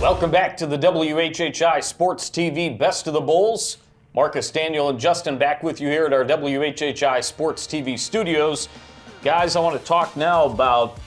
Welcome back to the WHHI Sports TV Best of the Bowls. Marcus, Daniel, and Justin back with you here at our WHHI Sports TV studios. Guys, I want to talk now about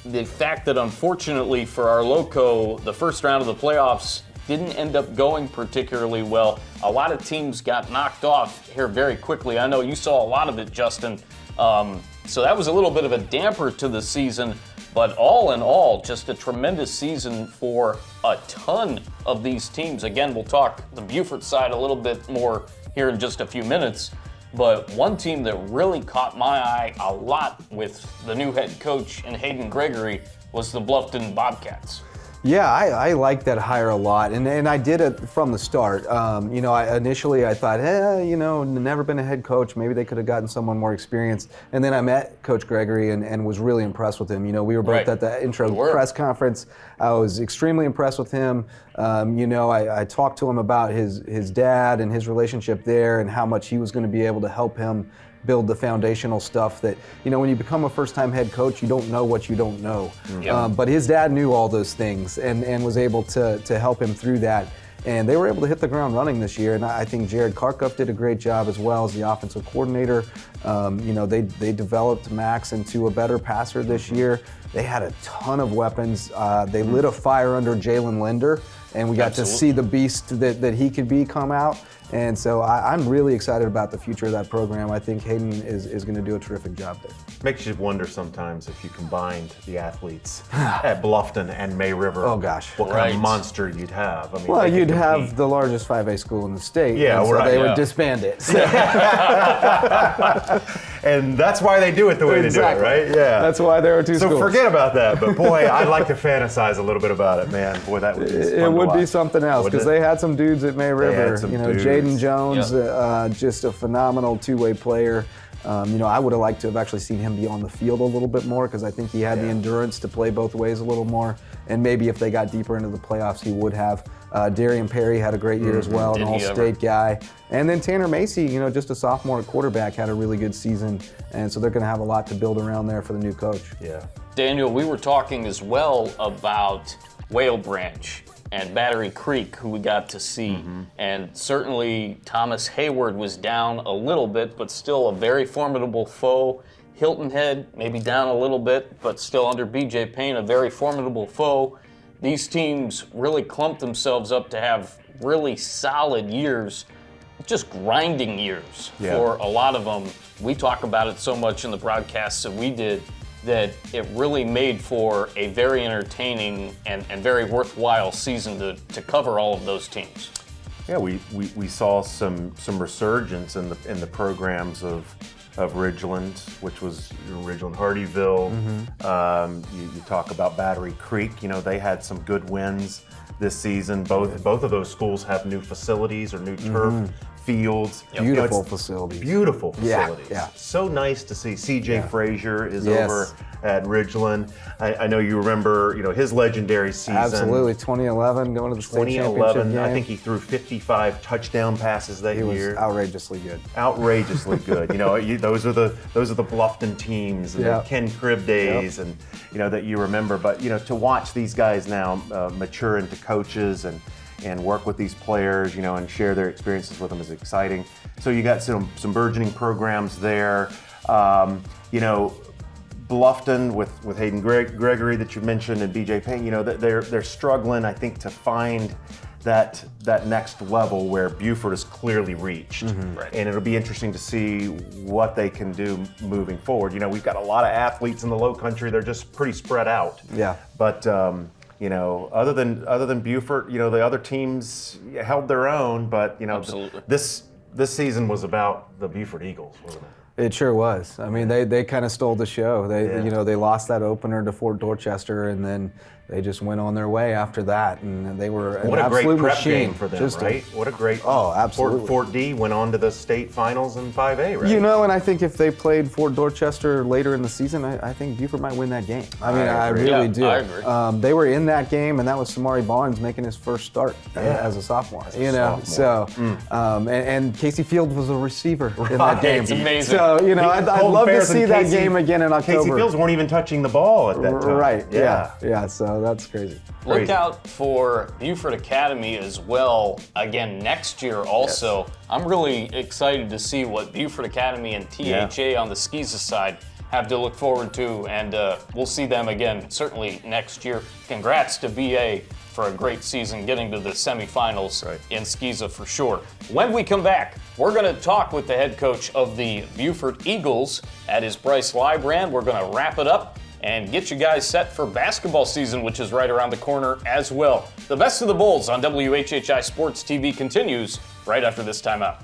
the fact that unfortunately for our Lowco, the first round of the playoffs didn't end up going particularly well. A lot of teams got knocked off here very quickly. I know you saw a lot of it, Justin. So that was a little bit of a damper to the season. But all in all, just a tremendous season for a ton of these teams. Again, we'll talk the Beaufort side a little bit more here in just a few minutes. But one team that really caught my eye a lot with the new head coach in Hayden Gregory was the Bluffton Bobcats. Yeah, I like that hire a lot, and I did it from the start. Initially I thought, never been a head coach. Maybe they could have gotten someone more experienced. And then I met Coach Gregory and was really impressed with him. You know, we were both at the intro press conference. I was extremely impressed with him. I talked to him about his dad and his relationship there and how much he was going to be able to help him build the foundational stuff that, when you become a first-time head coach, you don't know what you don't know. Yep. But his dad knew all those things and was able to help him through that. And they were able to hit the ground running this year. And I think Jarrett did a great job as well as the offensive coordinator. They developed Max into a better passer this year. They had a ton of weapons. They lit a fire under Jalen Linder, and we got to see the beast that he could be come out. And so I'm really excited about the future of that program. I think Hayden is going to do a terrific job there. Makes you wonder sometimes if you combined the athletes at Bluffton and May River. Oh gosh, what kind of monster you'd have. I mean, you'd have the largest 5A school in the state. Yeah, so they would disband it. And that's why they do it the way they do it, right? Yeah. That's why there are two schools. So forget about that. But boy, I'd like to fantasize a little bit about it, man. Boy, that would be fun. It would be something else because they had some dudes at May River. Jaden Jones, just a phenomenal two-way player. I would have liked to have actually seen him be on the field a little bit more because I think he had the endurance to play both ways a little more. And maybe if they got deeper into the playoffs, he would have. Darian Perry had a great year as well, an all-state guy. And then Tanner Macy, just a sophomore at quarterback, had a really good season. And so they're going to have a lot to build around there for the new coach. Yeah. Daniel, we were talking as well about Whale Branch and Battery Creek, who we got to see. And certainly Thomas Hayward was down a little bit, but still a very formidable foe. Hilton Head, maybe down a little bit, but still under BJ Payne, a very formidable foe. These teams really clumped themselves up to have really solid years, just grinding years for a lot of them. We talk about it so much in the broadcasts that we did that it really made for a very entertaining and very worthwhile season to cover all of those teams. Yeah, we saw some resurgence in the programs of Ridgeland, which was Ridgeland Hardyville. You talk about Battery Creek. They had some good wins this season. Both of those schools have new facilities or new turf fields. Beautiful facilities. Beautiful facilities. Yeah. So nice to see. CJ Frazier is over at Ridgeland. I know you remember, his legendary season. Absolutely, 2011, going to the state championship game. I think he threw 55 touchdown passes that year. He was outrageously good. Outrageously good. Those are the Bluffton teams and the Ken Cribb days, and that you remember. But to watch these guys now mature into coaches and work with these players, and share their experiences with them is exciting. So you got some burgeoning programs there. Bluffton with Hayden Gregory that you mentioned and BJ Payne, they're struggling, I think, to find that next level where Beaufort is clearly reached. Right. And it'll be interesting to see what they can do moving forward. We've got a lot of athletes in the Lowcountry. They're just pretty spread out. Yeah. But other than Beaufort, the other teams held their own. But this season was about the Beaufort Eagles, wasn't it? It sure was. I mean, they kind of stole the show. They lost that opener to Fort Dorchester, and then they just went on their way after that, and they were an absolute prep machine game for them, right? What a great. Oh, absolutely. Fort D went on to the state finals in 5A, right? And I think if they played Fort Dorchester later in the season, I think Beaufort might win that game. I really do. I agree. They were in that game, and that was Samari Barnes making his first start as a sophomore. So and Casey Fields was a receiver in that game. It's amazing. So I'd love to see that game again in October. Casey Fields weren't even touching the ball at that time. Right. Yeah. So So that's crazy. Look out for Beaufort Academy as well, again, next year also. Yes. I'm really excited to see what Beaufort Academy and THA on the skis side have to look forward to, and we'll see them again certainly next year. Congrats to BA for a great season, getting to the semifinals in Skiza for sure. When we come back, we're going to talk with the head coach of the Beaufort Eagles. That is Bryce Lybrand. We're going to wrap it up and get you guys set for basketball season, which is right around the corner as well. The Best of the Bulls on WHHI Sports TV continues right after this timeout.